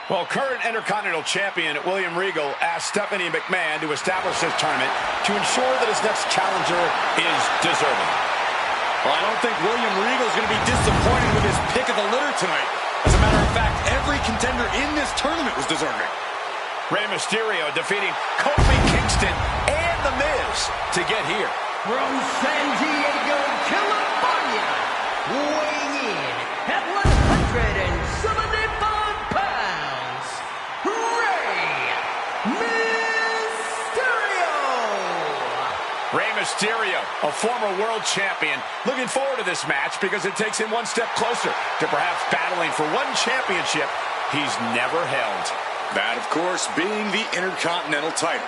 Well, current Intercontinental Champion William Regal asked Stephanie McMahon to establish this tournament to ensure that his next challenger is deserving. Well, I don't think William Regal is going to be disappointed with his pick of the litter tonight. As a matter of fact, every contender in this tournament was deserving. Rey Mysterio defeating Kofi Kingston and The Miz to get here. From San Diego, California, weighing in at 175 pounds, Rey Mysterio. Rey Mysterio, a former world champion, looking forward to this match because it takes him one step closer to perhaps battling for one championship he's never held. That, of course, being the Intercontinental title.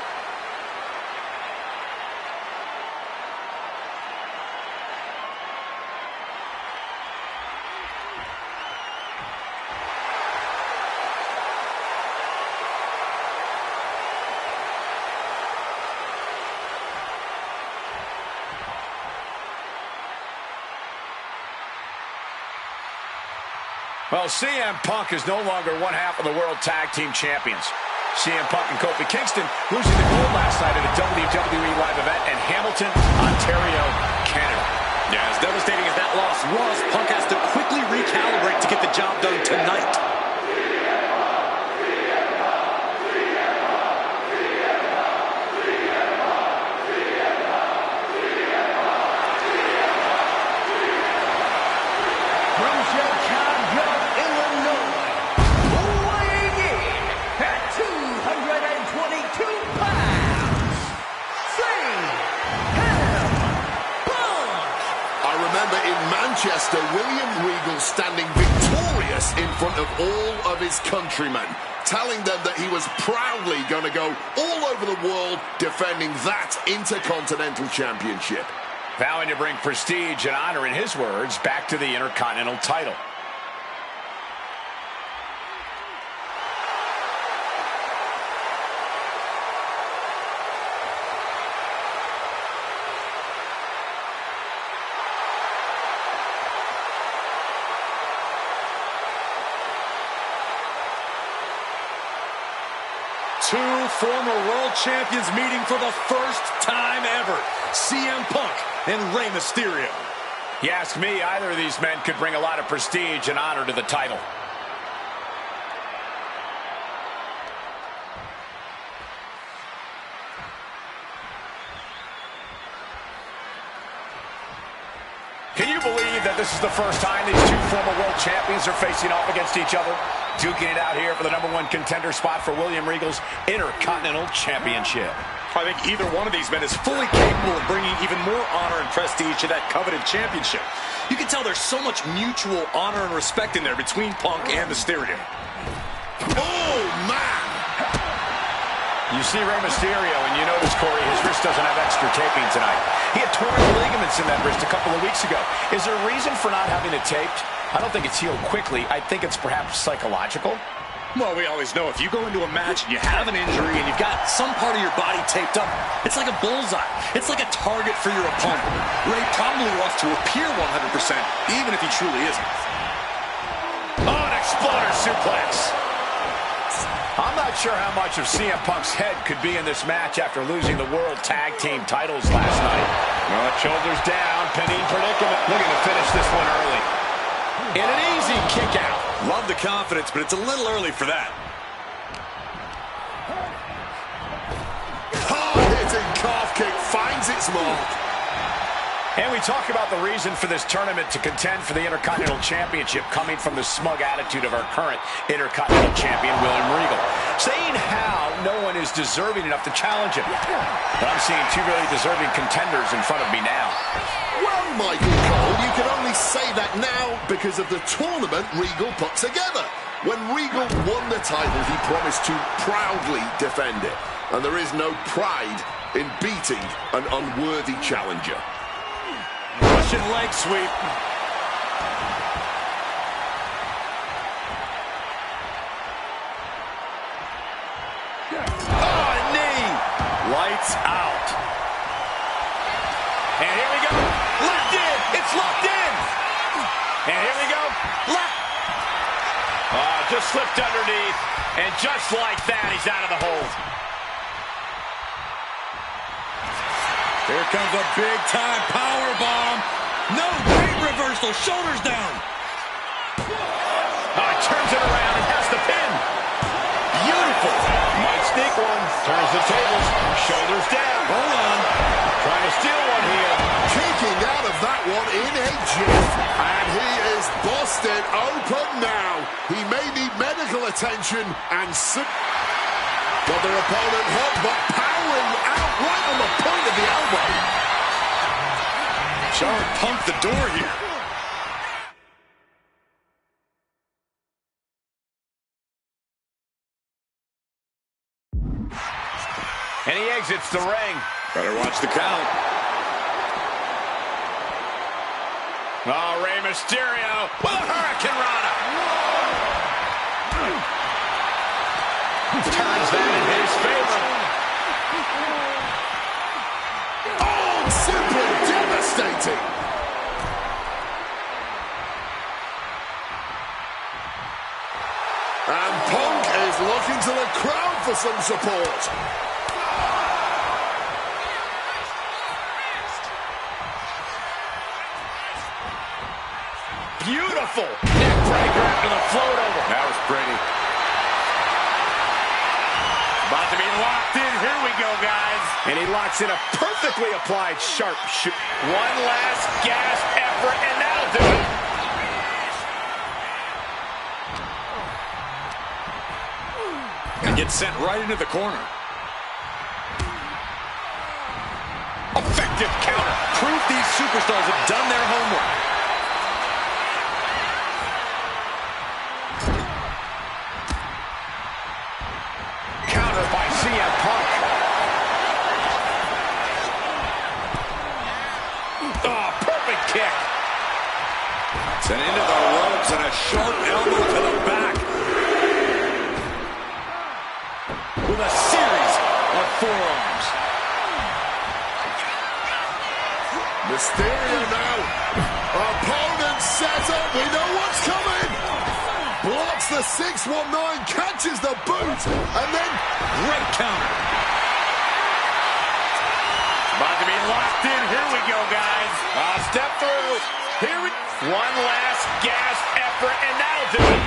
Well, CM Punk is no longer one half of the World Tag Team Champions. CM Punk and Kofi Kingston losing the gold last night at a WWE live event in Hamilton, Ontario, Canada. Yeah, as devastating as that loss was, Punk has to quickly recalibrate to get the job done tonight. Manchester, William Regal standing victorious in front of all of his countrymen, telling them that he was proudly going to go all over the world defending that Intercontinental Championship. Vowing to bring prestige and honor, in his words, back to the Intercontinental title. Two former world champions meeting for the first time ever. CM Punk and Rey Mysterio. You ask me, either of these men could bring a lot of prestige and honor to the title. Can you believe that this is the first time these two former world champions are facing off against each other? Duking it out here for the #1 contender spot for William Regal's Intercontinental Championship. I think either one of these men is fully capable of bringing even more honor and prestige to that coveted championship. You can tell there's so much mutual honor and respect in there between Punk and Mysterio. Oh, man! You see Rey Mysterio, and you notice, Corey, his wrist doesn't have extra taping tonight. He had torn the ligaments in that wrist a couple of weeks ago. Is there a reason for not having it taped? I don't think it's healed quickly. I think it's perhaps psychological. Well, we always know if you go into a match and you have an injury and you've got some part of your body taped up, it's like a bullseye. It's like a target for your opponent. Rey probably wants to appear 100%, even if he truly isn't. Oh, an exploder suplex. I'm not sure how much of CM Punk's head could be in this match after losing the World Tag Team titles last night. Well, shoulders down, pinning predicament. Looking to finish this one early. And an easy kick out. Love the confidence, but it's a little early for that. Hard-hitting calf kick finds its mark. And we talk about the reason for this tournament to contend for the Intercontinental Championship coming from the smug attitude of our current Intercontinental Champion, William Regal, saying how no one is deserving enough to challenge him. But I'm seeing two really deserving contenders in front of me now. Well, Michael Cole, you can only say that now because of the tournament Regal put together. When Regal won the title, he promised to proudly defend it. And there is no pride in beating an unworthy challenger. Russian leg sweep. Oh, knee. Lights out. And here we go. Locked in. It's locked in. And here we go. Locked. Oh, just slipped underneath, and just like that, he's out of the hold. Here comes a big-time power bomb. No, great reversal, shoulders down. Turns it around and has the pin. Beautiful. Might sneak one. Turns the tables. Shoulders down. Hold on. Trying to steal one here. Kicking out of that one in a jiff. And he is busted open now. He may need medical attention and got their opponent hot, but powering out right on the point of the elbow. Showing Punk the door here. And he exits the ring. Better watch the count. Oh, Rey Mysterio with a Hurricane Rana. Turns that in his favor. Oh, simply devastating. And Punk is looking to the crowd for some support. Beautiful neck breaker after the float over. That was pretty. About to be locked in. Here we go, guys. And he locks in a perfectly applied sharp shoot. One last gasp effort, and that'll do it. And gets sent right into the corner. Effective counter. Proof these superstars have done their homework. By CM Punk. Oh, perfect kick. Sent into the ropes and a sharp elbow to the back. With a series of forearms. Mysterio now. Opponent set up. We know what's coming. Blocks the 619, catches the boot, and then great counter. About to be locked in. Here we go, guys. Step through. Here we one last gasp effort, and that'll do it.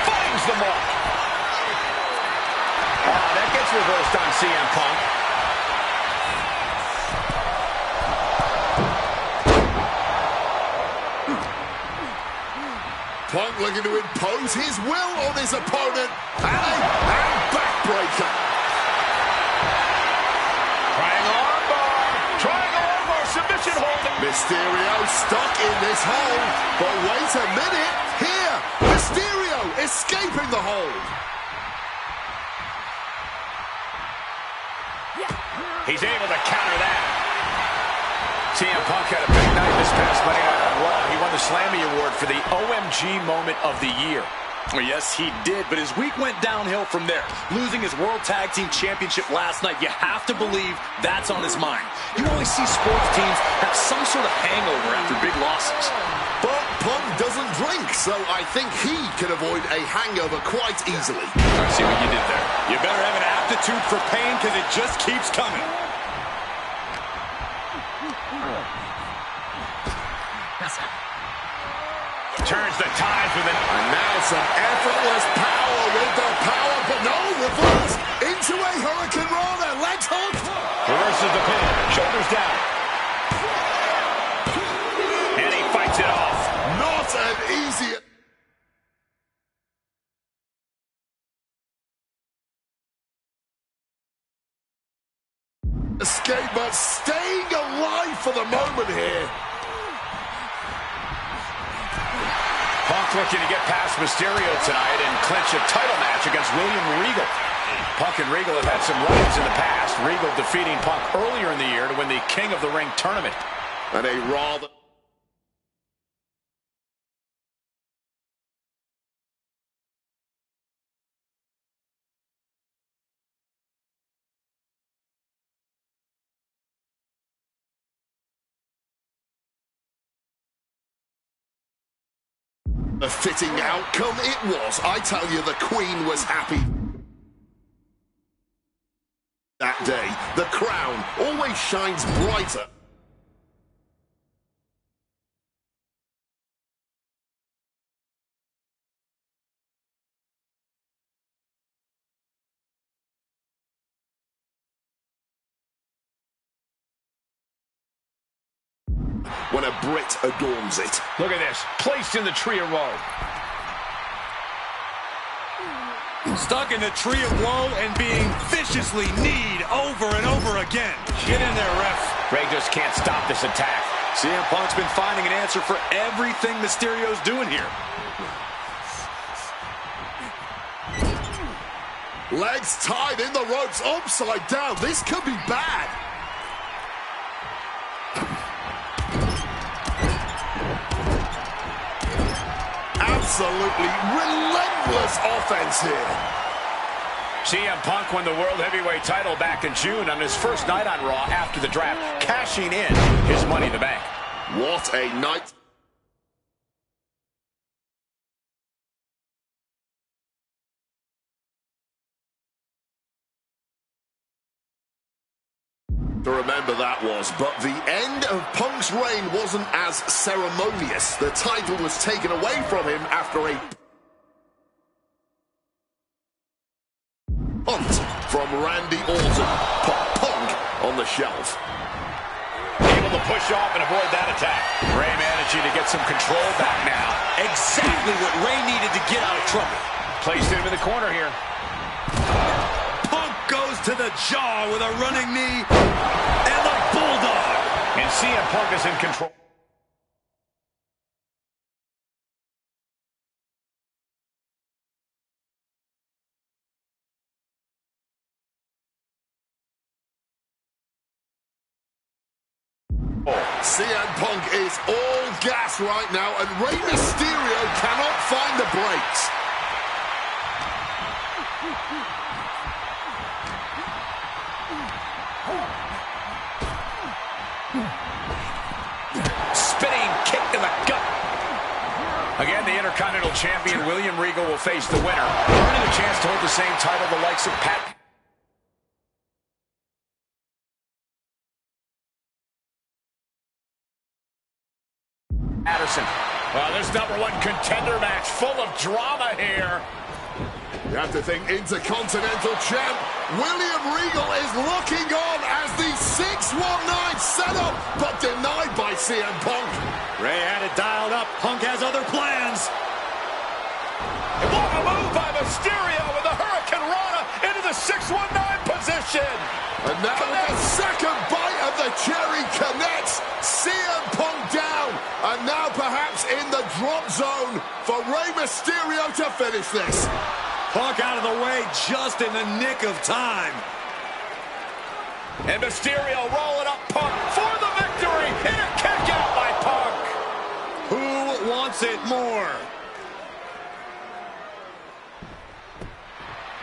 Finds the mark. That gets reversed on CM Punk. Punk looking to impose his will on his opponent. And backbreaker. Triangle armbar, submission hold. Mysterio stuck in this hold. But wait a minute. Here, Mysterio escaping the hold. He's able to counter that. CM Punk had a big night this past Monday Night on Raw. He won the Slammy Award for the OMG Moment of the Year. Well, yes, he did, but his week went downhill from there. Losing his World Tag Team Championship last night, you have to believe that's on his mind. You always see sports teams have some sort of hangover after big losses. But Punk doesn't drink, so I think he can avoid a hangover quite easily. I see what you did there. You better have an aptitude for pain because it just keeps coming. Turns the tides with an... And now some effortless power with the power, but no, reverse into a Hurricane Rana, leg hook. Reverses the pin, shoulders down. And he fights it off. Not an easy... escape, but staying alive for the moment here. Punk looking to get past Mysterio tonight and clinch a title match against William Regal. Punk and Regal have had some run-ins in the past. Regal defeating Punk earlier in the year to win the King of the Ring tournament. And a Raw... A fitting outcome it was. I tell you, the Queen was happy that day. The crown always shines brighter. When a Brit adorns it. Look at this, placed in the tree of woe. Stuck in the tree of woe and being viciously kneed over and over again. Get in there, ref. Ray just can't stop this attack. CM Punk's been finding an answer for everything Mysterio's doing here. Legs tied in the ropes, upside down. This could be bad. Absolutely relentless offense here. CM Punk won the World Heavyweight title back in June on his first night on Raw after the draft, cashing in his Money in the Bank. What a night. To remember that was, but the end of Punk's reign wasn't as ceremonious. The title was taken away from him after a punt from Randy Orton. Put Punk on the shelf. Able to push off and avoid that attack. Ray managing to get some control back now. Exactly what Ray needed to get out of trouble. Placed him in the corner here. Punk goes to the jaw with a running knee and the bulldog. And CM Punk is in control. CM Punk is all gas right now, and Rey Mysterio cannot find the brakes. Spinning kick to the gut. Again, the Intercontinental Champion William Regal will face the winner, earning a chance to hold the same title the likes of Pat Patterson. Well, this #1 contender match full of drama here. You have to think Intercontinental Champ William Regal is looking on as the 619 setup, but denied by CM Punk. Ray had it dialed up. Punk has other plans. And what a move by Mysterio with the Hurricane Rana into the 619 position. And now the second bite of the cherry connects. CM Punk down. And now perhaps in the drop zone for Rey Mysterio to finish this. Punk out of the way just in the nick of time. And Mysterio rolling up Punk for the victory. And a kick out by Punk. Who wants it more?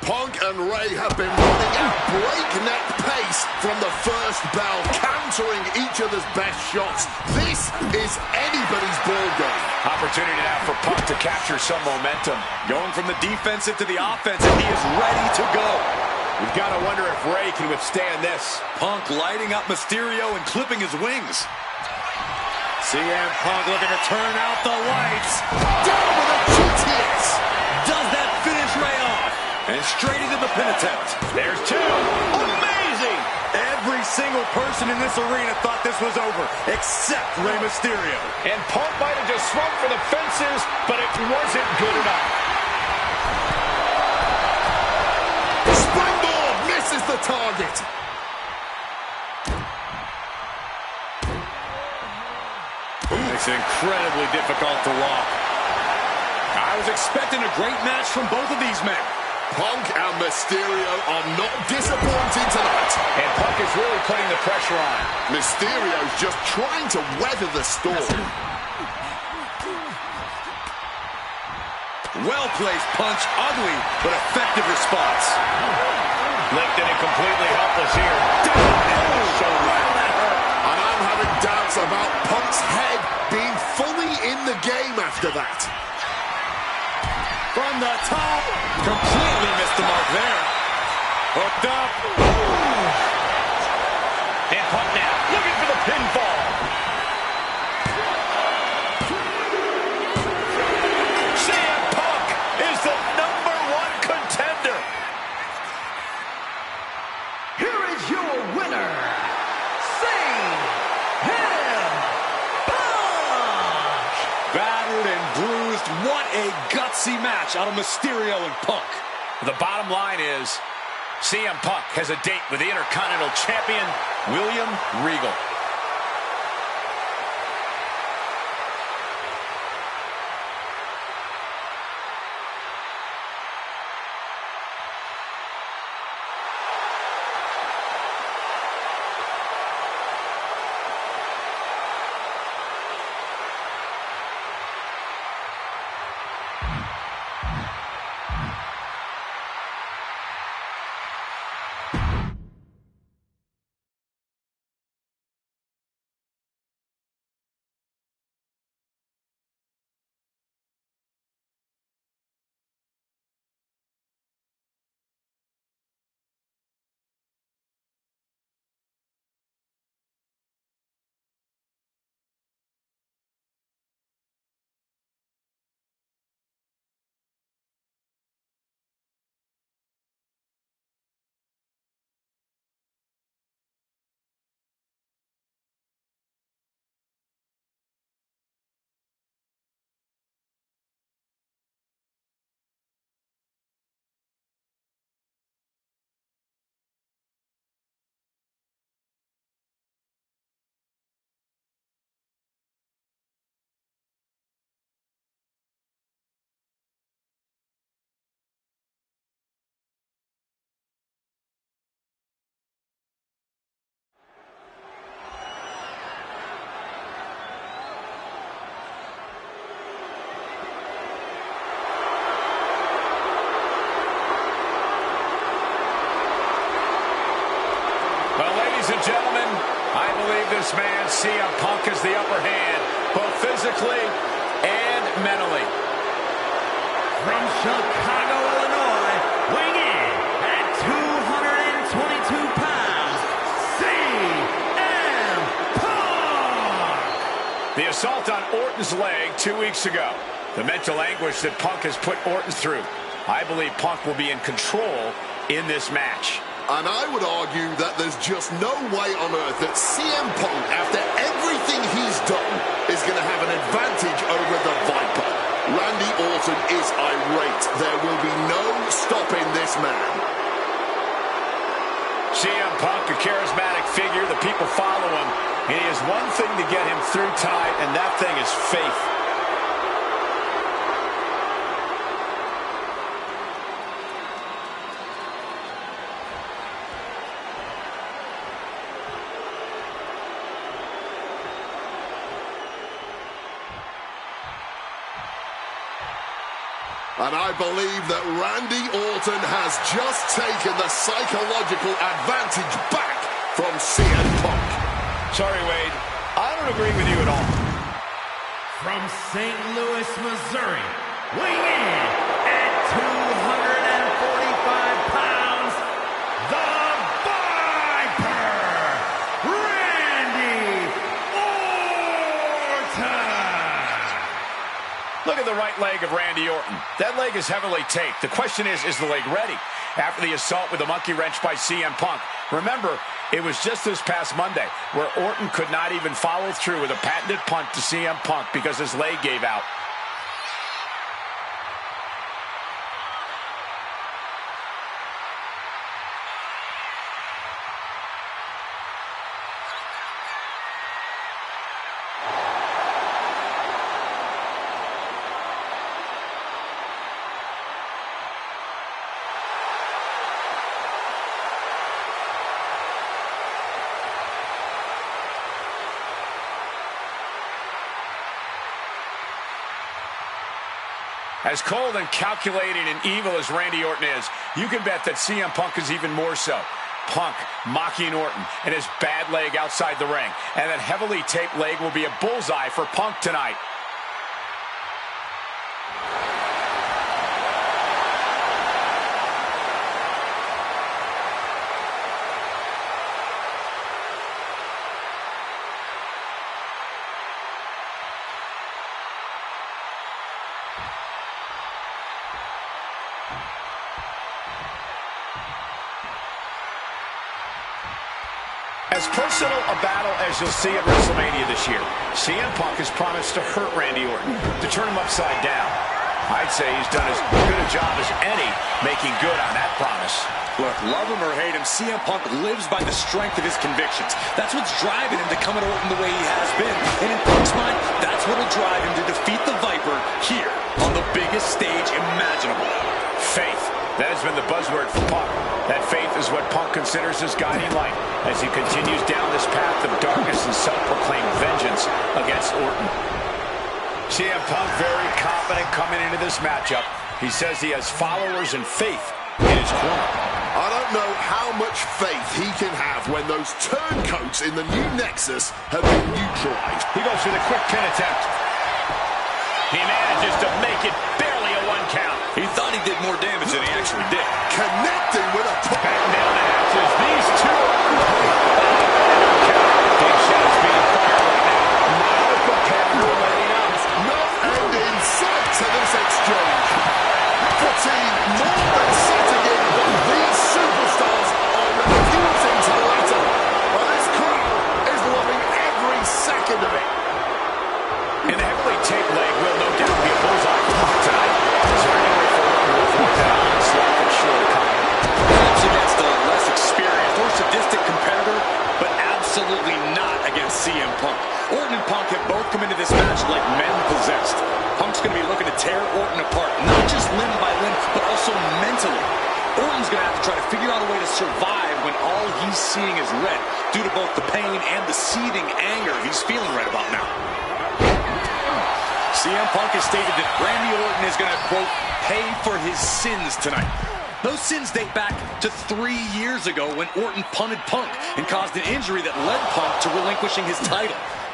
Punk and Ray have been running at breakneck pace from the first bell, countering each other's best shots. This is anybody's ball game. Opportunity now for Punk to capture some momentum. Going from the defensive to the offensive, he is ready to go. We've got to wonder if Ray can withstand this. Punk lighting up Mysterio and clipping his wings. CM Punk looking to turn out the lights. Down with a GTS. Does that finish Ray off? And straight into the pin attempt. There's two. Amazing! Every single person in this arena thought this was over, except Rey Mysterio. And Punk might have just swung for the fences, but it wasn't good enough. Springboard misses the target. Makes it incredibly difficult to walk. I was expecting a great match from both of these men. Punk and Mysterio are not disappointing tonight. And Punk is really putting the pressure on. Mysterio's just trying to weather the storm. Well-placed punch, ugly but effective response. Lifted and completely helpless here. And I'm having doubts about Punk's head being fully in the game after that. the top. Completely missed the mark there. Hooked up. And Punk now looking for the pinfall. CM Punk is the #1 contender. Here is your winner, CM Punk! Battered and bruised. What a gutsy match out of Mysterio and Punk. The bottom line is, CM Punk has a date with the Intercontinental Champion, William Regal. Well, ladies and gentlemen, I believe this man, CM Punk, has the upper hand, both physically and mentally. From Chicago, Illinois, weighing in at 222 pounds, CM Punk! The assault on Orton's leg 2 weeks ago. The mental anguish that Punk has put Orton through. I believe Punk will be in control in this match. And I would argue that there's just no way on earth that CM Punk, after everything he's done, is going to have an advantage over the Viper. Randy Orton is irate. There will be no stopping this man. CM Punk, a charismatic figure. The people follow him. And he has one thing to get him through tonight, and that thing is faith. And I believe that Randy Orton has just taken the psychological advantage back from CM Punk. Sorry, Wade. I don't agree with you at all. From St. Louis, Missouri, weighing in at 245 pounds, the Viper, Randy Orton! Look at the right leg of Randy Orton. That leg is heavily taped. The question is the leg ready? After the assault with a monkey wrench by CM Punk. Remember, it was just this past Monday where Orton could not even follow through with a patented punt to CM Punk because his leg gave out. As cold and calculating and evil as Randy Orton is, you can bet that CM Punk is even more so. Punk mocking Orton and his bad leg outside the ring. And that heavily taped leg will be a bullseye for Punk tonight. As personal a battle as you'll see at WrestleMania this year, CM Punk has promised to hurt Randy Orton, to turn him upside down. I'd say he's done as good a job as any making good on that promise. Look, love him or hate him, CM Punk lives by the strength of his convictions. That's what's driving him to come at Orton the way he has been. And in Punk's mind, that's what'll drive him to defeat the Viper here on the biggest stage imaginable. Faith. That has been the buzzword for Punk. That faith is what Punk considers his guiding light as he continues down this path of darkness and self-proclaimed vengeance against Orton. CM Punk very confident coming into this matchup. He says he has followers and faith in his corner. I don't know how much faith he can have when those turncoats in the new Nexus have been neutralized. He goes for the quick pin attempt. He manages to make it barely a 1 count. He thought he did more damage than he actually did. Connecting with a push. Back down the hatches. These two are big shots being fired right now. Not a competitor letting up. No end in sight to this exchange. Fatigue more than setting in when these superstars are refusing to let up. Well, this crowd is loving every second of it. And the heavily taped leg will no doubt be a bullseye for Punk tonight. Is there any way for Orton to avoid that onslaught that's sure to come? Perhaps against a less experienced or sadistic competitor, but absolutely not against CM Punk. Orton and Punk have both come into this match like men possessed. Punk's going to be looking to tear Orton apart, not just limb by limb, but also mentally. Orton's going to have to try to figure out a way to survive when all he's seeing is red, due to both the pain and the seething anger he's feeling right about now. CM Punk has stated that Randy Orton is going to, quote, pay for his sins tonight. Those sins date back to 3 years ago when Orton punted Punk and caused an injury that led Punk to relinquishing his title.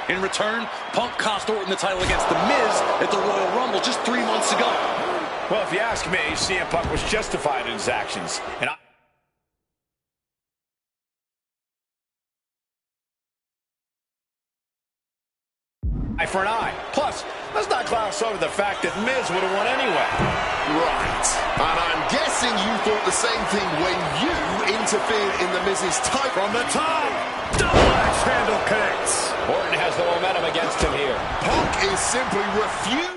In return, Punk cost Orton the title against The Miz at the Royal Rumble just 3 months ago. Well, if you ask me, CM Punk was justified in his actions. And eye for an eye. Plus, let's not gloss over the fact that Miz would have won anyway. Right. And I'm guessing you thought the same thing when you interfered in the Miz's title. From the top, double axe handle connects. Orton has the momentum against him here. Punk is simply refusing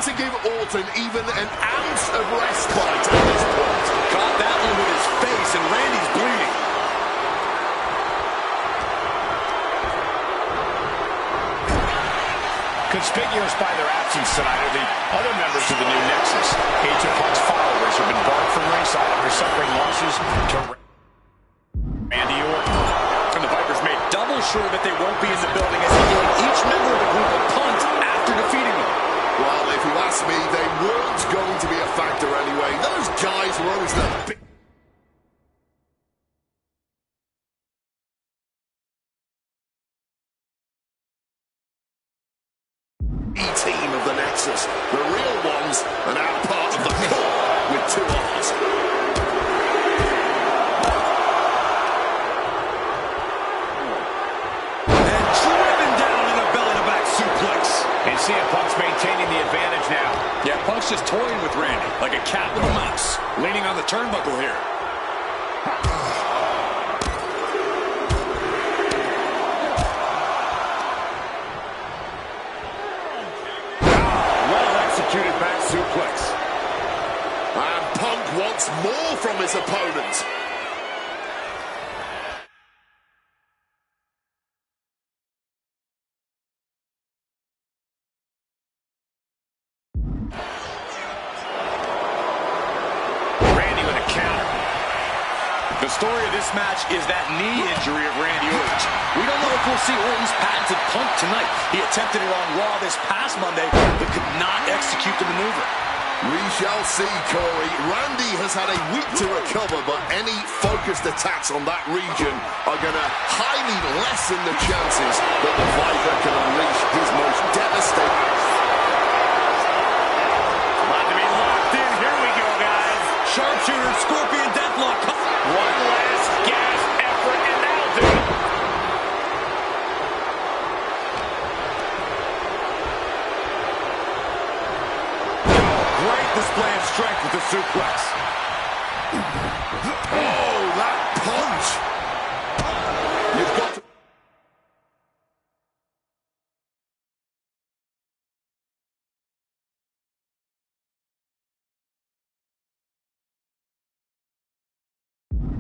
to give Orton even an ounce of respite at this point. Caught that one with his face, and Randy's bleeding. Conspicuous by their absence tonight are the other members of the new Nexus. Each of Punk's followers have been barred from ringside after suffering losses to Randy Orton. And the Vipers made double sure that they won't be in the building as he gave each member of the group a punt after defeating them. Well, if you ask me, they weren't going to be a factor anyway. Those guys were always the big team of the Nexus. The real ones are now part of the core with 2 R's. And driven down in a belly-to-back suplex. And CM Punk's maintaining the advantage now. Yeah, Punk's just toying with Randy, like a cat with a mouse, leaning on the turnbuckle here. Well-executed back suplex. And Punk wants more from his opponent. The story of this match is that knee injury of Randy Orton. We don't know if we'll see Orton's patented pump tonight. He attempted it on Raw this past Monday, but could not execute the maneuver. We shall see, Corey. Randy has had a week to recover, but any focused attacks on that region are going to highly lessen the chances that the Viper can unleash his most devastating. About to be locked in. Here we go, guys. Sharpshooter, Scorpion Deathlock. One last gasp effort, and that'll do it. displaying strength with the suplex. Oh, that punch! You've got to...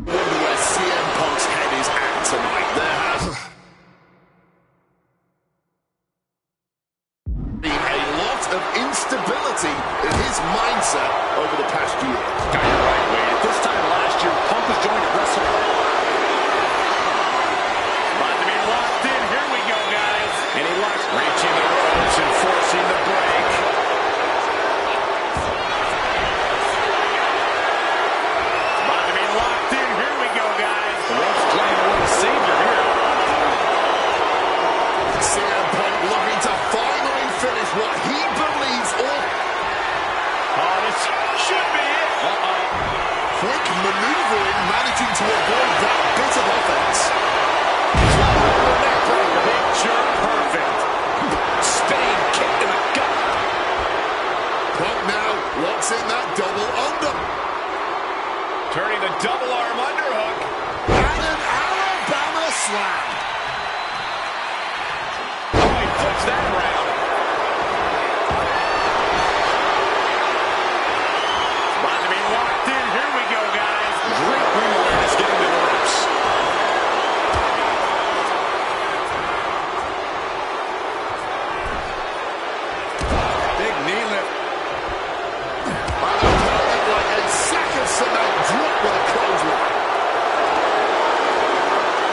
wonder where CM Punk's head is at tonight. There has been a lot of instability in his mindset over the past year. Got it right, Wade. At this time last year, Punk was joined at WrestleMania. About to be locked in. Here we go, guys. And he locks, reaching the ropes and forcing the break. About to be locked in. Here we go, guys. The ropes playing away the savior here. CM Punk looking to finally finish what he believes all... Oh, this should be it. Quick maneuvering, managing to avoid that bit of offense. Picture perfect. Spinning kick to the gut. Punk now locks in that double under. Turning the double arm underhook. And an Alabama slam. Oh, he flips that around. About to be locked in. Here we go, guys. Great ring awareness getting to the ropes. Big knee lift. And a opponent like a sack of cement dropped with a clothesline.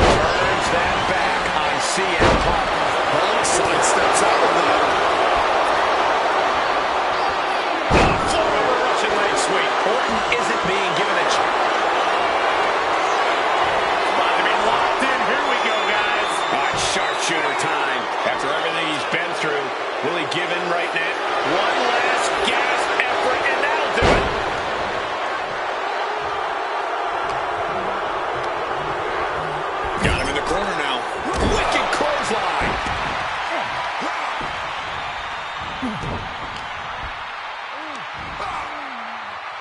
Turns that back on CM Punk. Punk sidesteps out of there. Float over Russian leg sweep. Orton isn't being given a chance. About to be locked in. Here we go, guys. It's sharpshooter time. After everything he's been through, will he give in right now? One last gasp effort, and that'll do it. Got him in the corner now. Wicked clothesline.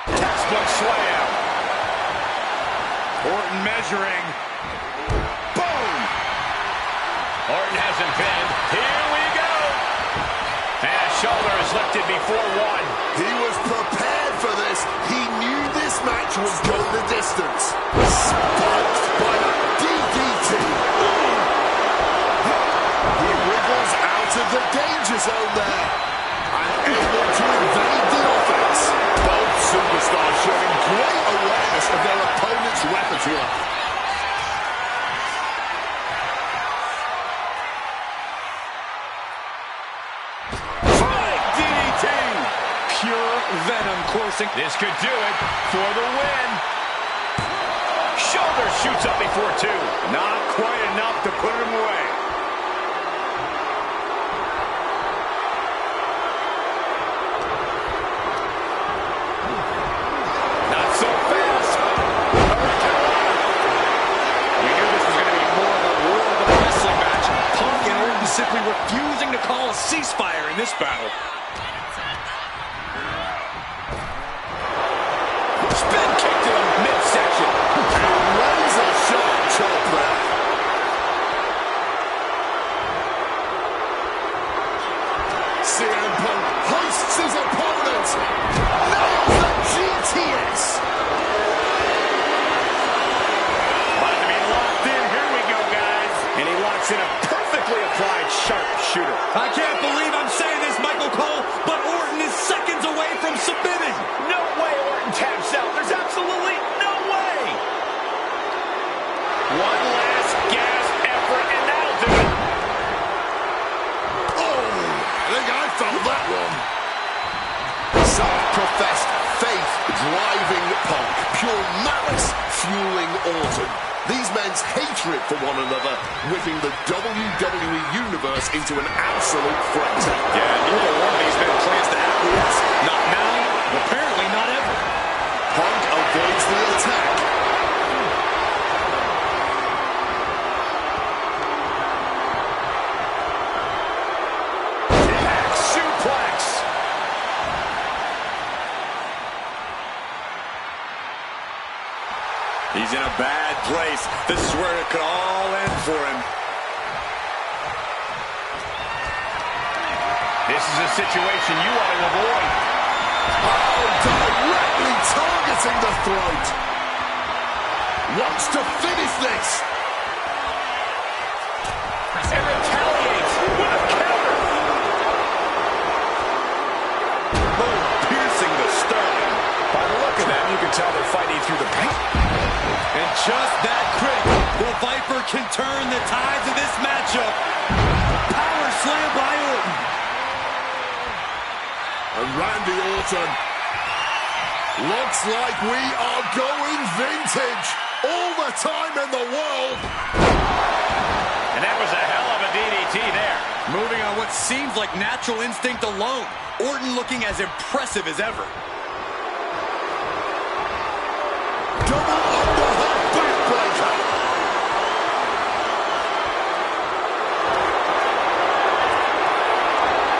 Textbook slam. Orton measuring. Boom. Orton hasn't been. Here we go. And a shoulder is lifted before one. He was prepared for this. He knew this match would go the distance. Spiked by a DDT. He wriggles out of the danger zone there. And able to evade the offense. Both superstars showing great awareness of their opponent's repertoire. Flying DDT. Pure venom coursing. This could do it for the win. Shoulder shoots up before two. Not quite enough to put him away. Not so fast. We knew this was going to be more of a world of wrestling match. Punk and Orton simply refusing to call a ceasefire in this battle. Spin kick to the midsection. Razor sharp chop there. CM Punk hoists his opponent. Nails the GTS. About to be locked in. Here we go, guys. And he locks in a perfectly applied sharpshooter. I can't believe I'm saying this, Michael Cole, but Orton is seconds away from submitting. No way Orton taps out. There's absolutely no way. One last gasp effort, and that'll do it. Oh, I think I felt that one. Self-professed faith driving Punk. Pure malice fueling Orton. These men's hatred for one another whipping the WWE Universe into an absolute frenzy. Yeah, neither one of these men plans to acquiesce. Not now, and apparently not ever. Punk avoids the attack. Back suplex. He's in a bad place. This is where it could all end for him. This is a situation you want to avoid. Oh, directly targeting the throat. Wants to finish this. And retaliates with a counter. Boom, piercing the sternum. By the look of them, you can tell they're fighting through the pain. And just that quick, the Viper can turn the tides of this matchup. Power slam by Orton. And Randy Orton. Looks like we are going vintage. All the time in the world. And that was a hell of a DDT there. Moving on what seems like natural instinct alone. Orton looking as impressive as ever. Double underhook backbreaker.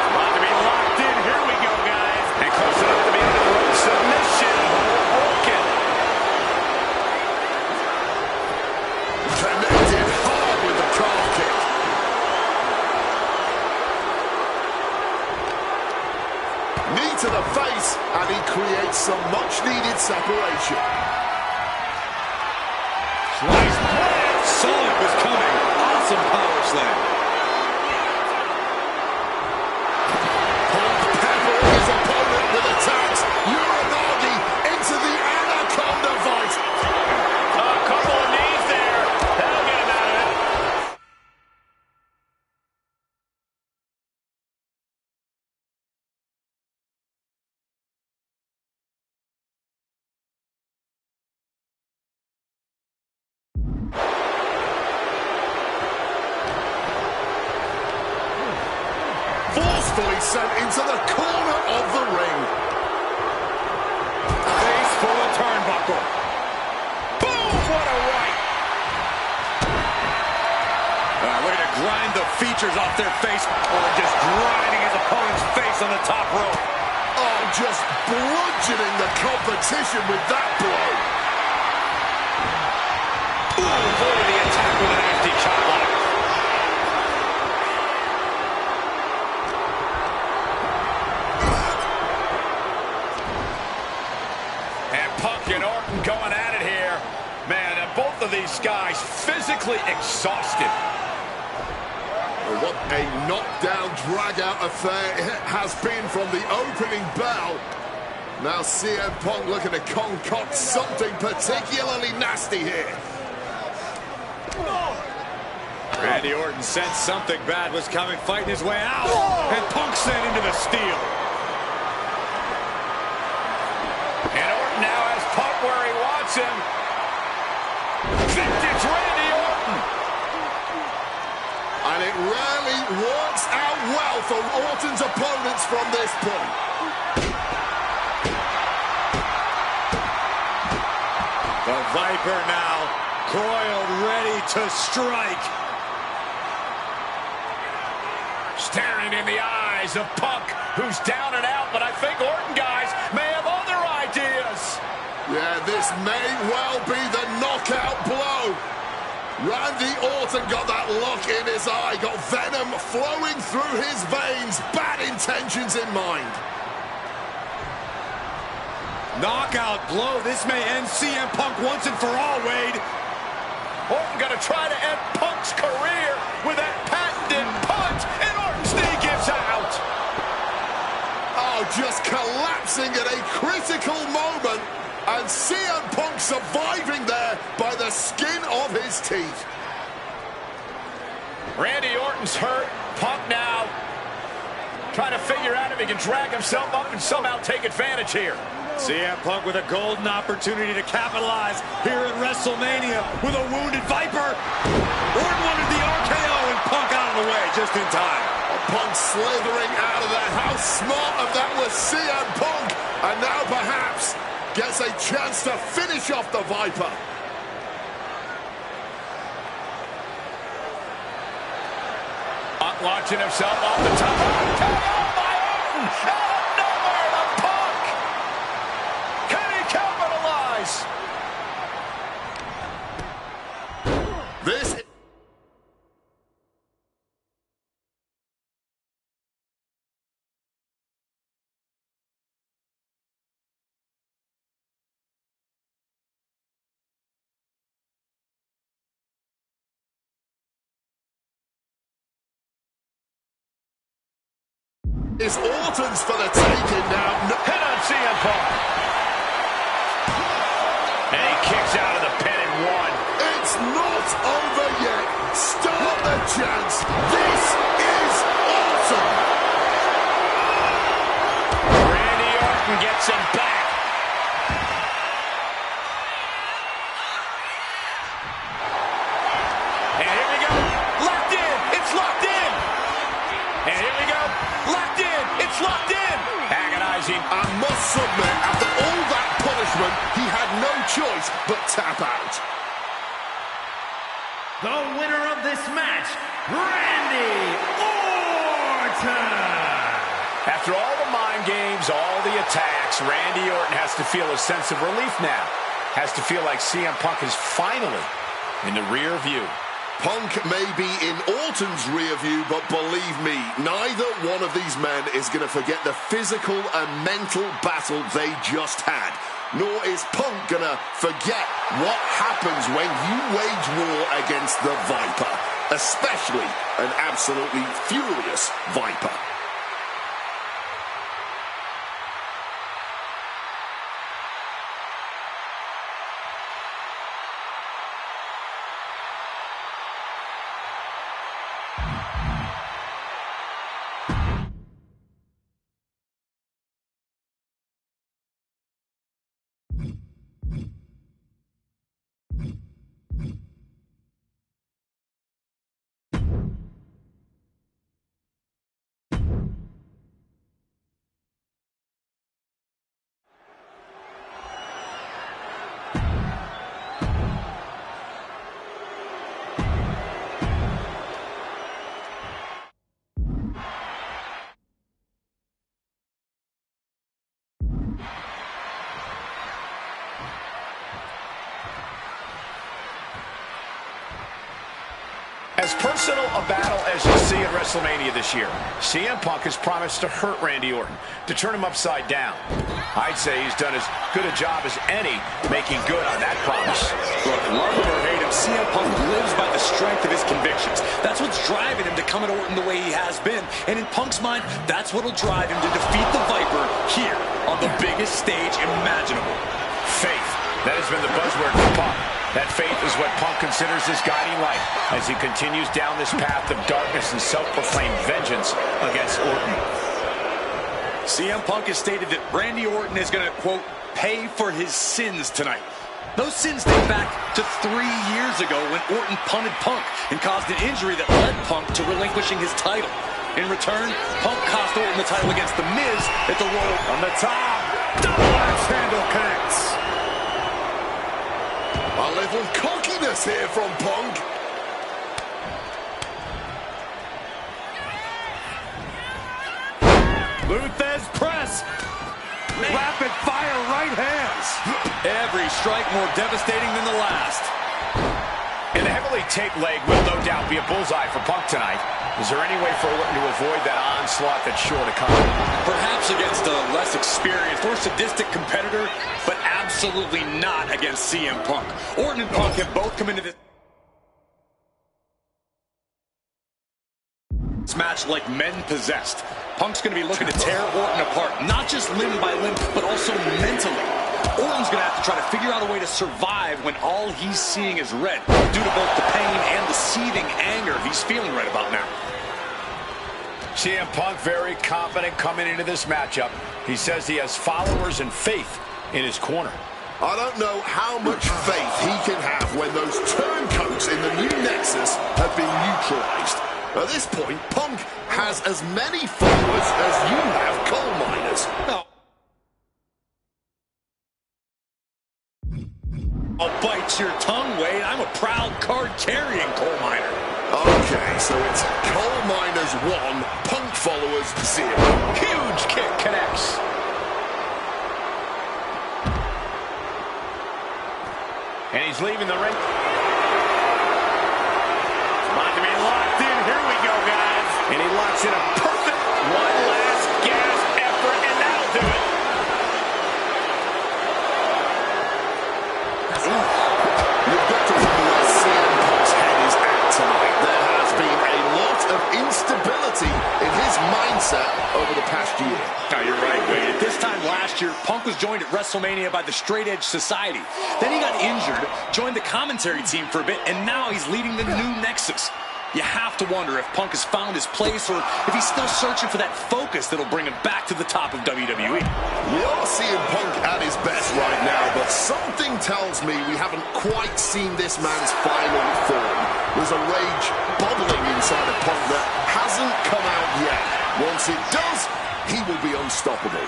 About to be locked in. Here we go, guys. And close enough to be under the rope submission. Broken. Connected hard with the calf kick. Knee to the face, and he creates some much-needed separation. Slice bread. Saw it was coming. Awesome power slam. Punk peppering his opponent with attacks. Uranagi into the Anaconda Vice. A couple of knees there. That'll get him out of it. Forcefully sent into the corner of the ring. Face full of turnbuckle. Boom! What a right. Looking to grind the features off their face. Or just grinding his opponent's face on the top rope. Oh, just bludgeoning the competition with that blow. Boom! Avoided the attack with a nasty chop block. And Punk and Orton going at it here. Man, and both of these guys physically exhausted. What a knockdown, drag-out affair it has been from the opening bell. Now CM Punk looking to concoct something particularly nasty here. Randy Orton sensed something bad was coming, fighting his way out. And Punk sent into the steel. And Orton now has Punk where he wants him. Vintage Randy Orton. And it rarely works out well for Orton's opponents from this point. The Viper now coiled, ready to strike. Staring in the eyes of Punk, who's down and out, but I think Orton, guys, may have other ideas. Yeah, this may well be the knockout blow. Randy Orton got that look in his eye, got venom flowing through his veins, bad intentions in mind. Knockout blow. This may end CM Punk once and for all, Wade. Orton gonna try to end Punk's career with that patented punch, and Orton's knee gives out. Oh, just collapsing at a critical moment, and CM Punk surviving there by the skin of his teeth. Randy Orton's hurt. Punk now trying to figure out if he can drag himself up and somehow take advantage here. CM Punk with a golden opportunity to capitalize here at WrestleMania with a wounded Viper. Orton wanted the RKO and Punk out of the way just in time. Punk slithering out of there. How smart of that was CM Punk. And now perhaps gets a chance to finish off the Viper. Punk launching himself off the top. RKO by Orton. Out of nowhere to Punk. Can he capitalize? It's Orton's for the taking now. Hit on CM Punk. And he kicks out of the pin and one. It's not over yet. Start the chance. This is awesome. Randy Orton gets him back. And here we go. Locked in. It's locked in. And here we go. Locked in. It's locked in. Agonizing. I must submit, after all that punishment, he had no choice but tap out. The winner of this match, Randy Orton. After all the mind games, all the attacks, Randy Orton has to feel a sense of relief now. Has to feel like CM Punk is finally in the rear view. Punk may be in Orton's rear view, but believe me, neither one of these men is going to forget the physical and mental battle they just had. Nor is Punk going to forget what happens when you wage war against the Viper, especially an absolutely furious Viper. As personal a battle as you see at WrestleMania this year, CM Punk has promised to hurt Randy Orton, to turn him upside down. I'd say he's done as good a job as any making good on that promise. Look, love him or hate him, CM Punk lives by the strength of his convictions. That's what's driving him to come at Orton the way he has been. And in Punk's mind, that's what'll drive him to defeat the Viper here on the biggest stage imaginable. Faith. That has been the buzzword for Punk. That faith is what Punk considers his guiding light as he continues down this path of darkness and self-proclaimed vengeance against Orton. CM Punk has stated that Randy Orton is going to, quote, pay for his sins tonight. Those sins date back to 3 years ago when Orton punted Punk and caused an injury that led Punk to relinquishing his title. In return, Punk cost Orton the title against The Miz at the Royal. On the top, double axe handle connects. A little cockiness here from Punk. Luthez press. Rapid fire right hands. Every strike more devastating than the last. And the heavily taped leg will no doubt be a bullseye for Punk tonight. Is there any way for Orton to avoid that onslaught that's sure to come? Perhaps against a less experienced or sadistic competitor, but absolutely not against CM Punk. Orton and Punk have both come into this match like men possessed. Punk's going to be looking to tear Orton apart, not just limb by limb, but also mentally. Orton's going to have to try to figure out a way to survive when all he's seeing is red, due to both the pain and the seething anger he's feeling right about now. CM Punk very confident coming into this matchup. He says he has followers and faith in his corner. I don't know how much faith he can have when those turncoats in the new Nexus have been neutralized. At this point, Punk has as many followers as you have coal miners. Oh. I'll bite your tongue, Wade. I'm a proud card-carrying coal miner. Okay, so it's coal miners 1, Punk followers 0. Huge kick connects. And he's leaving the ring. About to be locked in. Here we go, guys. And he locks in a perfect one last gasp effort, and that'll do it. You've got to wonder where CM Punk's head is at tonight. There has been a lot of instability in his mindset over the past year. No, you're right, Wade. At this time last year, Punk was joined at WrestleMania by the Straight Edge Society. Then he got injured, joined the commentary team for a bit, and now he's leading the new Nexus. You have to wonder if Punk has found his place or if he's still searching for that focus that'll bring him back to the top of WWE. We are seeing Punk at his best right now, but something tells me we haven't quite seen this man's final form. There's a rage bubbling inside of Punk that hasn't come out yet. Once it does, he will be unstoppable.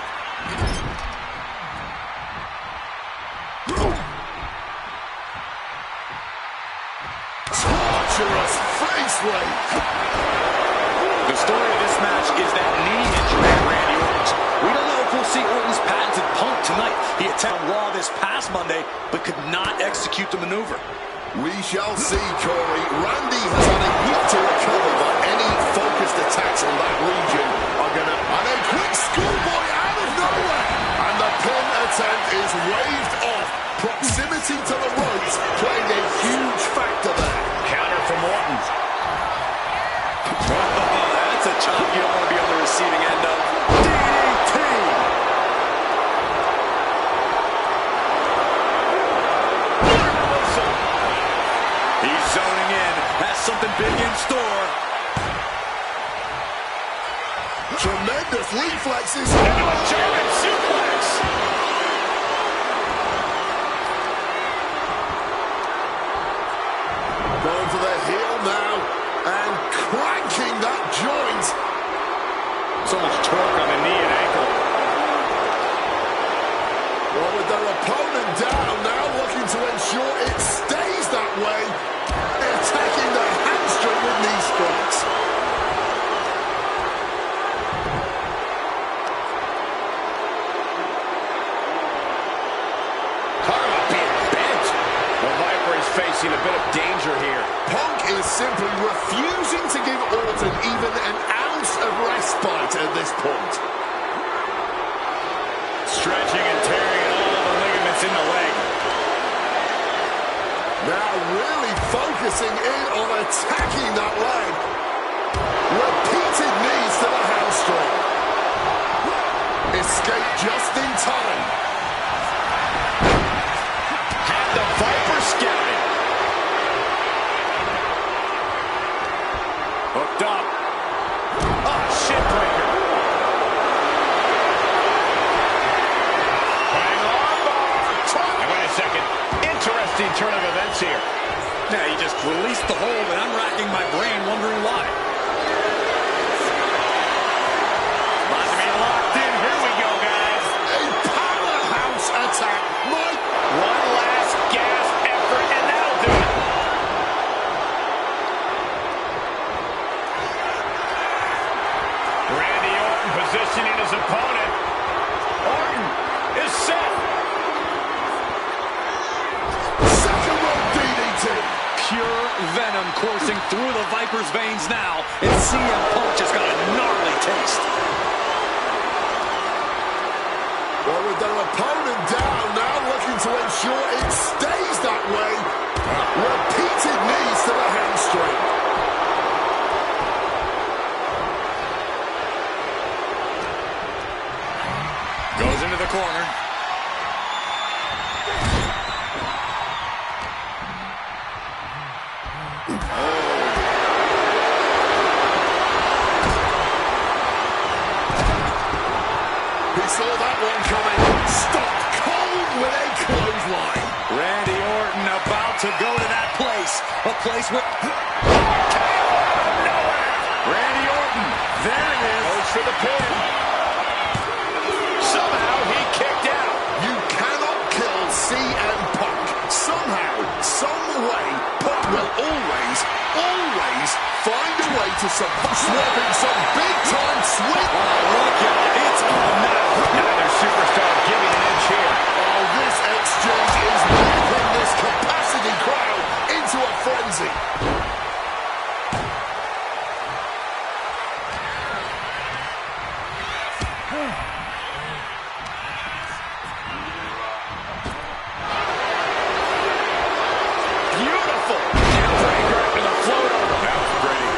Torturous face rake. The story of this match is that knee injury of Randy Orton's. We don't know if we'll see Orton's patented Punk tonight. He attempted Raw this past Monday, but could not execute the maneuver. We shall see, Corey. Randy has had a week to recover, but any focused attacks on that region are going to... And a quick schoolboy out of nowhere! And the pin attempt is waved off. Proximity to the ropes playing a huge factor there. Counter from Orton. Oh, that's a chop you don't want to be on the receiving end of. DDT! He's zoning in. Has something big in store. Tremendous reflexes. Into a German suplex. Going for the heel now and cranking that joint. So much torque on the knee and ankle. Well, with their opponent down now, looking to ensure it stays that way. Attacking the hamstring with knee strikes. Karma being bent. The Viper is facing a bit of danger here. Punk is simply refusing to give Orton even an ounce of respite at this point. Stretching and tearing at all the ligaments in the leg. Now really focusing in on attacking that leg. Repeated knees to the hamstring. Escape just in time. Had the Viper scouted. Hooked up. Oh, shit breaker. Hang on, bar. Wait a second. Interesting turn of events here. Now he just released the hold, and I'm racking my brain wondering why. About to be locked in. Here we go, guys. A powerhouse attack. Mike. One last gasp effort, and that'll do it. Randy Orton positioning his opponent. Orton is set. Second rope DDT. Pure venom coursing through the Viper's veins now, and CM Punk just got a gnarly taste. Well, with their opponent down, now looking to ensure it stays that way. Repeated knees to the hamstring. Goes into the corner. He saw that one coming. Stopped cold with a clothesline. Randy Orton about to go to that place. A place where... Randy Orton. There it is. Goes for the pin. Somehow he kicked out. You cannot kill CM Punk. Somehow, some way, Punk will always find a way to swap in some big-time swing. Oh, look at it. It's on now. Neither superstar giving an inch here. Oh, this exchange is whipping this capacity crowd into a frenzy. Beautiful. Breaker to the float over. That was pretty.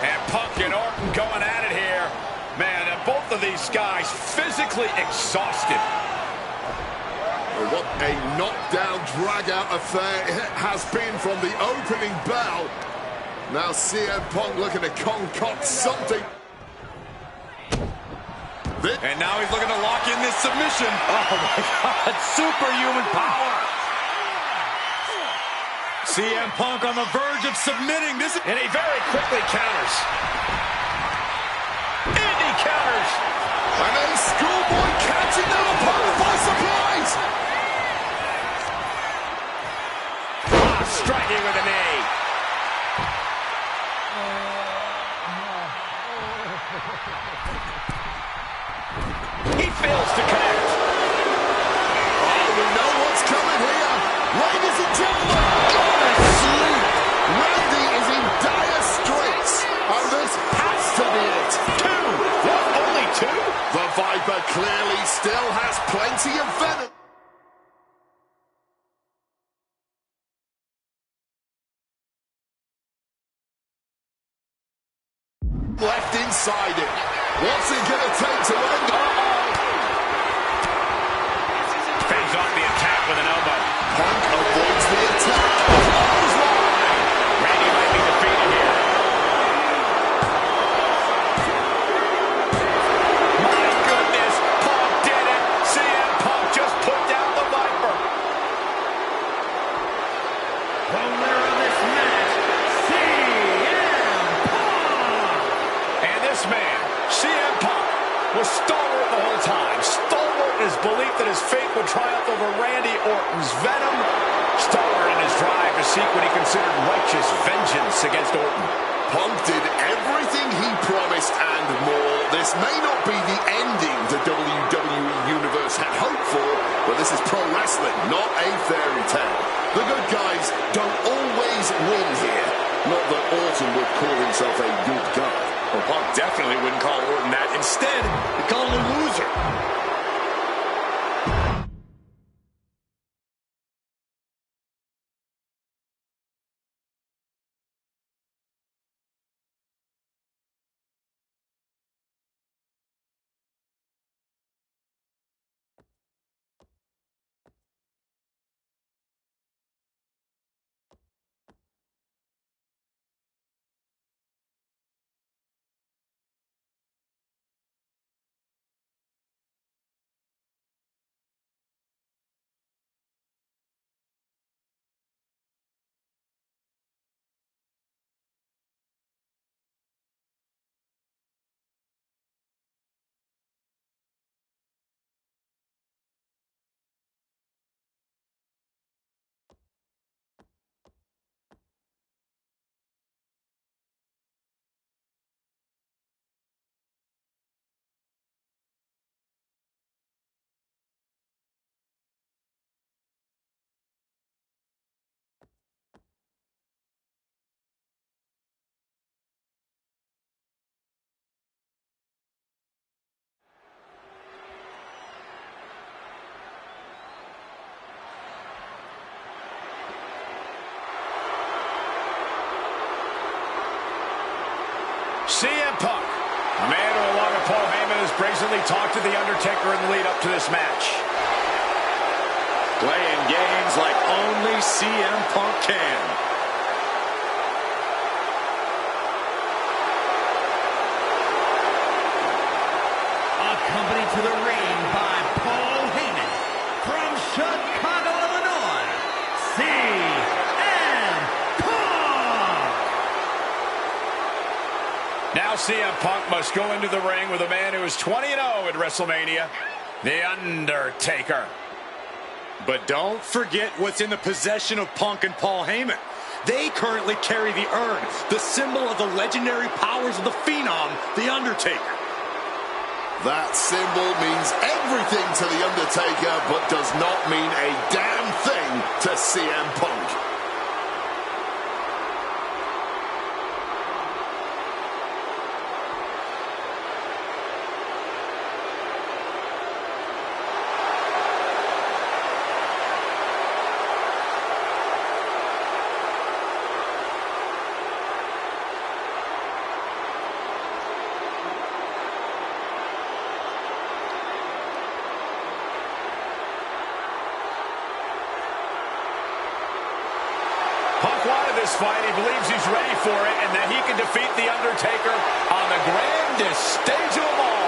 And Punk and Orton going at it here. Man, and both of these guys physically exhausted. What a knockdown, drag-out affair it has been from the opening bell. Now CM Punk looking to concoct something. And now he's looking to lock in this submission. Oh my God, superhuman power. CM Punk on the verge of submitting. And he very quickly counters. And he counters. And a schoolboy catching their opponent by surprise. Striking with a knee. He fails to connect. Oh, we know what's coming here. Ladies and gentlemen, go to sleep. Randy is in dire straits. And this has to be it. Two. What? Only two? The Viper clearly still has plenty of venom. Left inside it. What's it going to take to end? Fades off the attack with an elbow. Punk avoids the attack. Clothesline. Randy might be defeated here. My goodness, Punk did it. CM Punk just put down the Viper. The winner of this match, CM Punk! And this man, CM Punk, was stalwart the whole time. Stalwart in his belief that his fate would triumph over Randy Orton's venom. Stalwart in his drive to seek what he considered righteous vengeance against Orton. Punk did everything he promised and more. This may not be the ending the WWE Universe had hoped for, but this is pro wrestling, not a fairy tale. The good guys don't always win here. Not that Orton would call himself a good guy. Well, Punk definitely wouldn't call Orton that. Instead, he'd call him a loser. CM Punk, a man who, along with Paul Heyman, has brazenly talked to The Undertaker in the lead up to this match. Playing games like only CM Punk can. Accompanied to the ring by Paul Heyman from Chicago, Illinois, CM Punk! Now CM Punk must go into the ring with a man who is 20-0 at WrestleMania, The Undertaker. But don't forget what's in the possession of Punk and Paul Heyman. They currently carry the urn, the symbol of the legendary powers of the Phenom, The Undertaker. That symbol means everything to The Undertaker, but does not mean a damn thing to CM Punk. this fight. He believes he's ready for it and that he can defeat The Undertaker on the grandest stage of them all.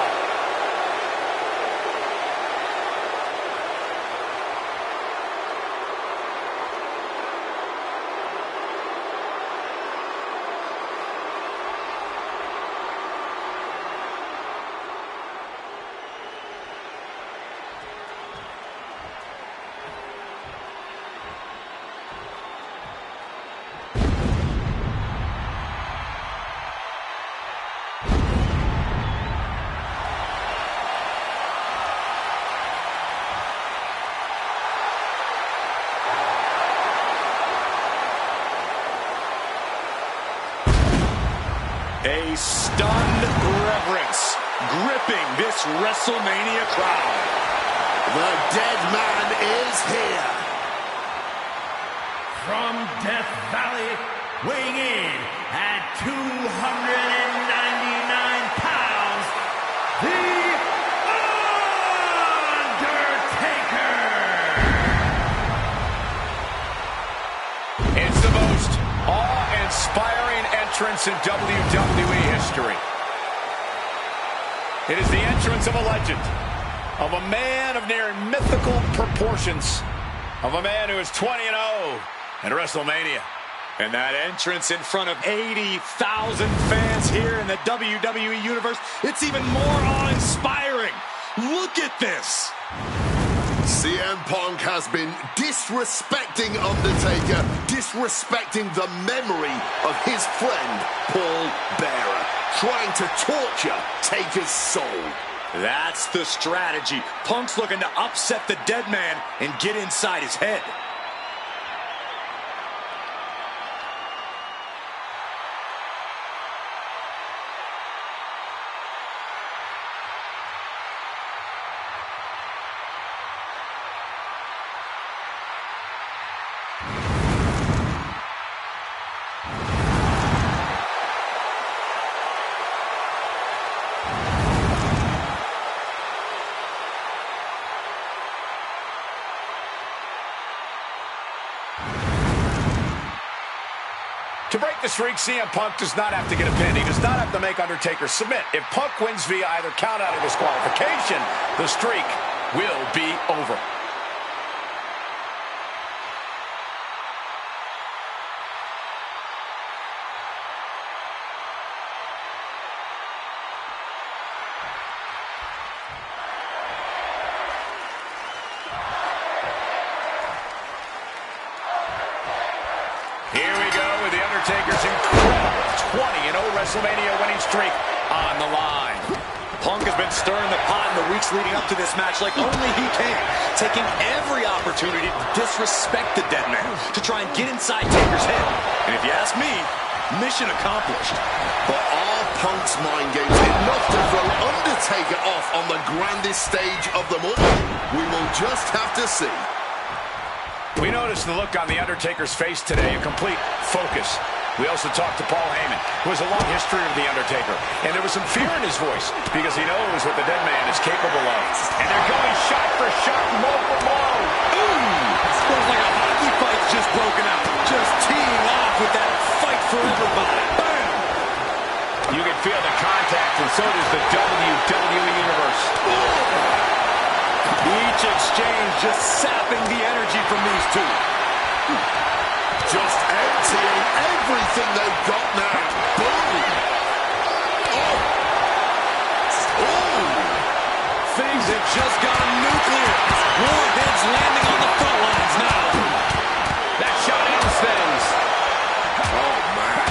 A stunned reverence gripping this WrestleMania crowd. The dead man is here. From Death Valley, weighing in at 299 pounds, The Undertaker! It's the most awe-inspiring entrance in WWE history. It is the entrance of a legend, of a man of near mythical proportions, of a man who is 20-0 in WrestleMania. And that entrance in front of 80,000 fans here in the WWE Universe, it's even more awe-inspiring. Look at this. CM Punk has been disrespecting Undertaker, disrespecting the memory of his friend, Paul Bearer, trying to torture Taker's soul. That's the strategy. Punk's looking to upset the dead man and get inside his head. To break the streak, CM Punk does not have to get a pin. He does not have to make Undertaker submit. If Punk wins via either count out or disqualification, the streak will be over. Here we go with The Undertaker's incredible 20-0 WrestleMania winning streak on the line. Punk has been stirring the pot in the weeks leading up to this match like only he can, taking every opportunity to disrespect the dead man, to try and get inside Taker's head. And if you ask me, mission accomplished. But are Punk's mind games enough to throw Undertaker off on the grandest stage of them all? We will just have to see. We noticed the look on The Undertaker's face today, a complete focus. We also talked to Paul Heyman, who has a long history of The Undertaker, and there was some fear in his voice because he knows what the dead man is capable of. And they're going shot for shot, blow for blow. Ooh! Feels like a hockey fight's just broken out. Just teeing off with that fight forever vibe. Bam! You can feel the contact, and so does the WWE Universe. Each exchange just sapping the energy from these two. Just emptying everything they've got now. Boom! Oh! Oh! Things have just gone nuclear. Warheads landing on the front lines now. That shot ends things. Oh, man.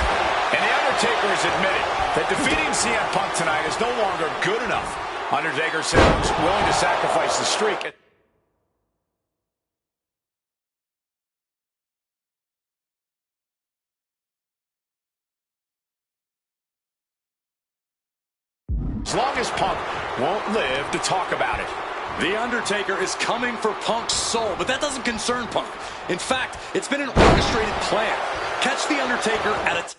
And The Undertaker has admitted that defeating CM Punk tonight is no longer good enough. Undertaker sounds willing to sacrifice the streak. As long as Punk won't live to talk about it. The Undertaker is coming for Punk's soul, but that doesn't concern Punk. In fact, it's been an orchestrated plan. Catch The Undertaker at a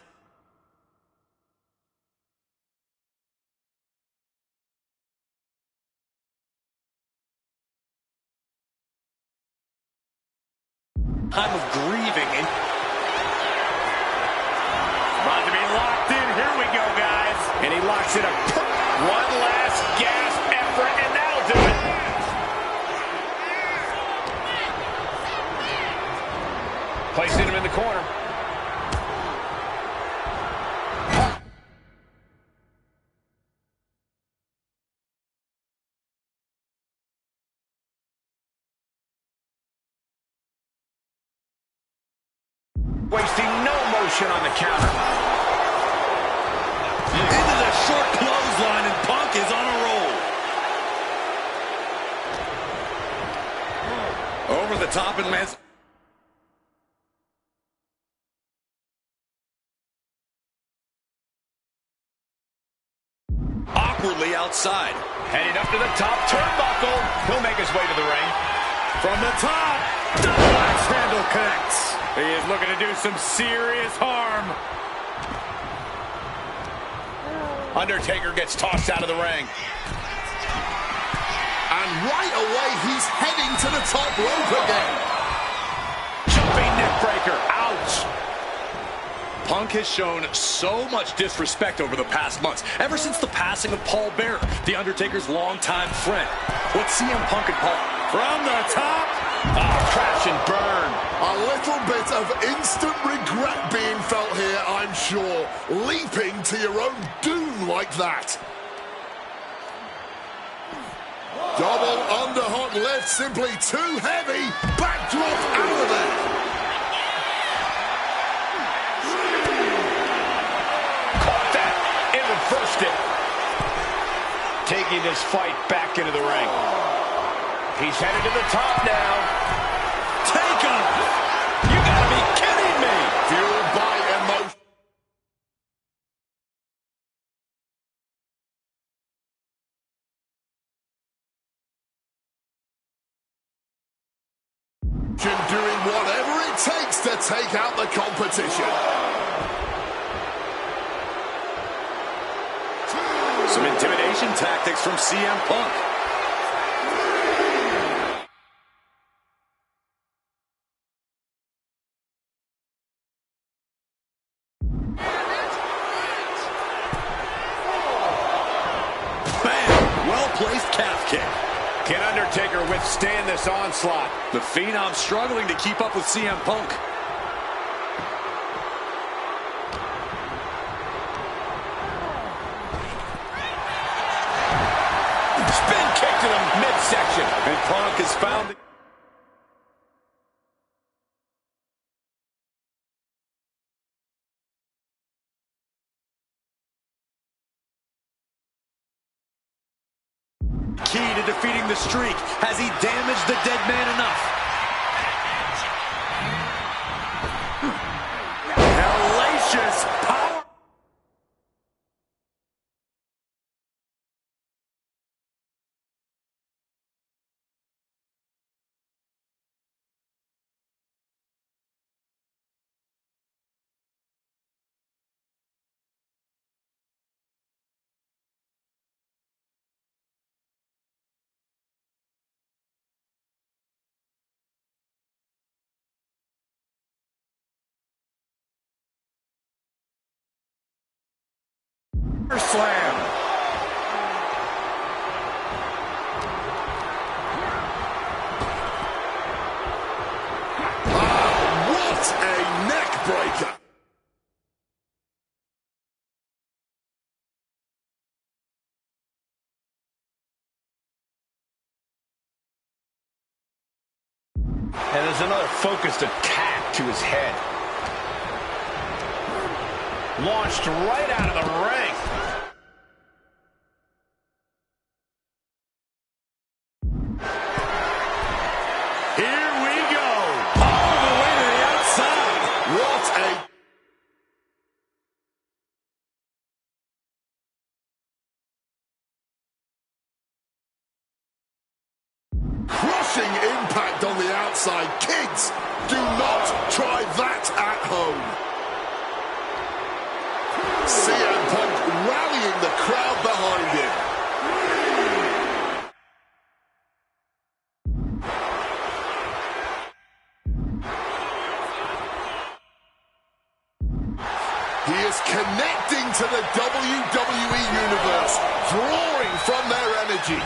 time of grieving. makes it one last gasp effort, and that'll do it. Placing him in the corner. Wasting no motion on the counter. Into the short clothesline, and Punk is on a roll. Over the top and lands. Awkwardly outside. Heading up to the top turnbuckle. He'll make his way to the ring. From the top, double axe handle connects. He is looking to do some serious harm. Undertaker gets tossed out of the ring. And right away, he's heading to the top rope again. Jumping neck breaker. Ouch. Punk has shown so much disrespect over the past months, ever since the passing of Paul Bearer, The Undertaker's longtime friend. What CM Punk and Paul... From the top. Crash and burn. A little bit of instant regret being felt here, I'm sure. Leaping to your own doom like that. Double underhook lift, simply too heavy. Backdrop out of there. Caught that and reversed it. Taking this fight back into the ring. He's headed to the top now. Take him! You gotta be kidding me! Fueled by emotion. Doing whatever it takes to take out the competition. Some intimidation tactics from CM Punk. Bam! Well-placed calf kick. Can Undertaker withstand this onslaught? The Phenom struggling to keep up with CM Punk. Spin kick to the midsection. And Punk has found... key to defeating the streak. Has he damaged the dead man enough? Hellacious power. Slam. What a neck breaker. And there's another focused attack to his head. Launched right out of the ring. Here we go. All the way to the outside. What a... crushing impact on the outside. Kids, do not try that at home. CM Punk rallying the crowd behind him. He is connecting to the WWE Universe. energy.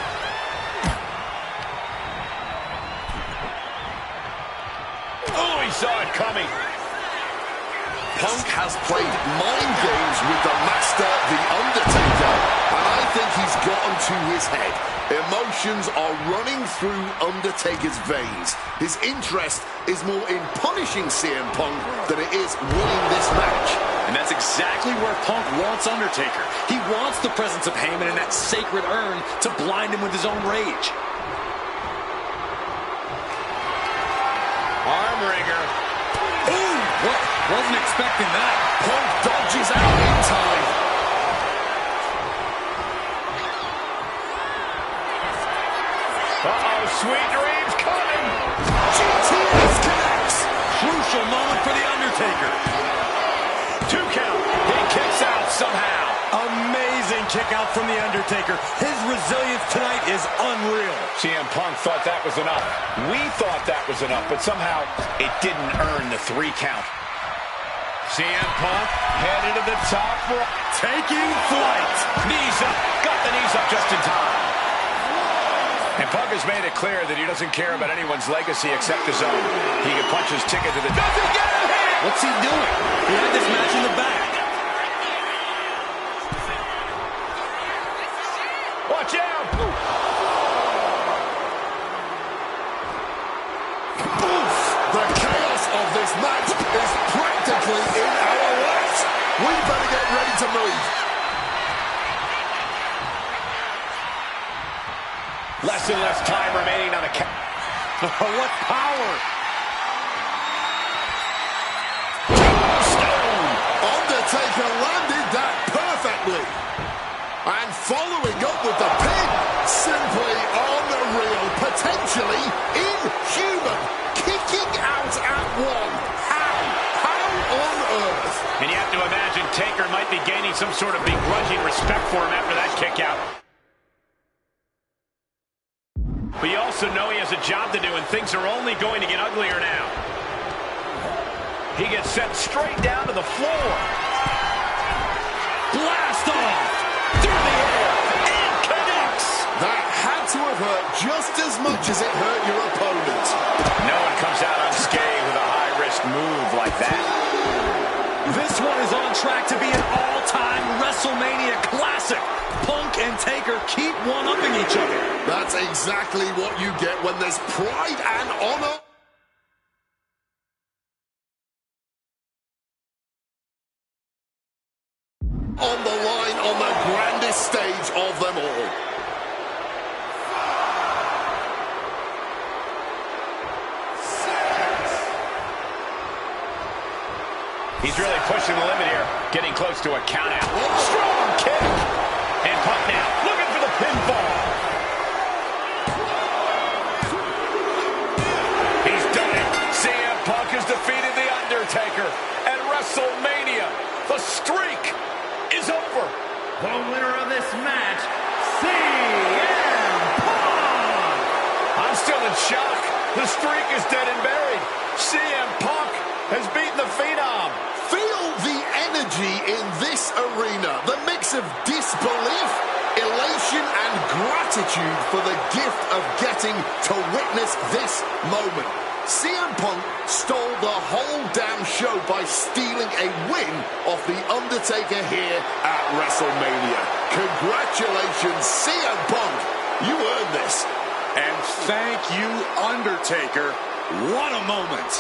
Oh, he saw it coming. Punk has played mind games with the master, The Undertaker, and I think he's gotten to his head. Emotions are running through Undertaker's veins. His interest is more in punishing CM Punk than it is winning this match. And that's exactly where Punk wants Undertaker. He wants the presence of Heyman in that sacred urn to blind him with his own rage. Arm wringer. Ooh, what? Wasn't expecting that. Punk dodges out in time. Uh-oh, sweet dreams coming. GTS connects. Crucial moment for The Undertaker. 2 count. He kicks out somehow. Amazing kick out from The Undertaker. His resilience tonight is unreal. CM Punk thought that was enough. We thought that was enough, but somehow it didn't earn the 3 count. CM Punk headed to the top, Taking flight. knees up, got the knees up just in time. And Punk has made it clear that he doesn't care about anyone's legacy except his own. He can punch his ticket to the... Doesn't get a hit! What's he doing? He had this match in the bag. Watch out! Oof! The chaos of this match is practically in our laps. We better get ready to move. Less and less time remaining on the count. What power! Stone! Undertaker landed that perfectly. And following up with the pin, simply unreal, potentially inhuman, kicking out at 1. How on earth? And you have to imagine Taker might be gaining some sort of begrudging respect for him after that kick out. But you also know he has a job to do, and things are only going to get uglier now. He gets sent straight down to the floor. Blast off! Through the air! And connects! That had to have hurt just as much as it hurt your opponent. No one comes out unscathed with a high-risk move like that. This one is on track to be an all-time WrestleMania classic. Punk and Taker keep one-upping each other. That's exactly what you get when there's pride and honor on the line on the grandest stage of them all. He's really pushing the limit here, getting close to a count-out. Strong kick! And Punk now, looking for the pinfall. He's done it. CM Punk has defeated The Undertaker at WrestleMania. The streak is over. The winner of this match, CM Punk! I'm still in shock. The streak is dead and buried. CM Punk has beaten the Phenom. Feel the energy in this arena. The mix of disbelief, elation, and gratitude for the gift of getting to witness this moment. CM Punk stole the whole damn show by stealing a win off The Undertaker here at WrestleMania. Congratulations, CM Punk. You earned this. And thank you, Undertaker. What a moment.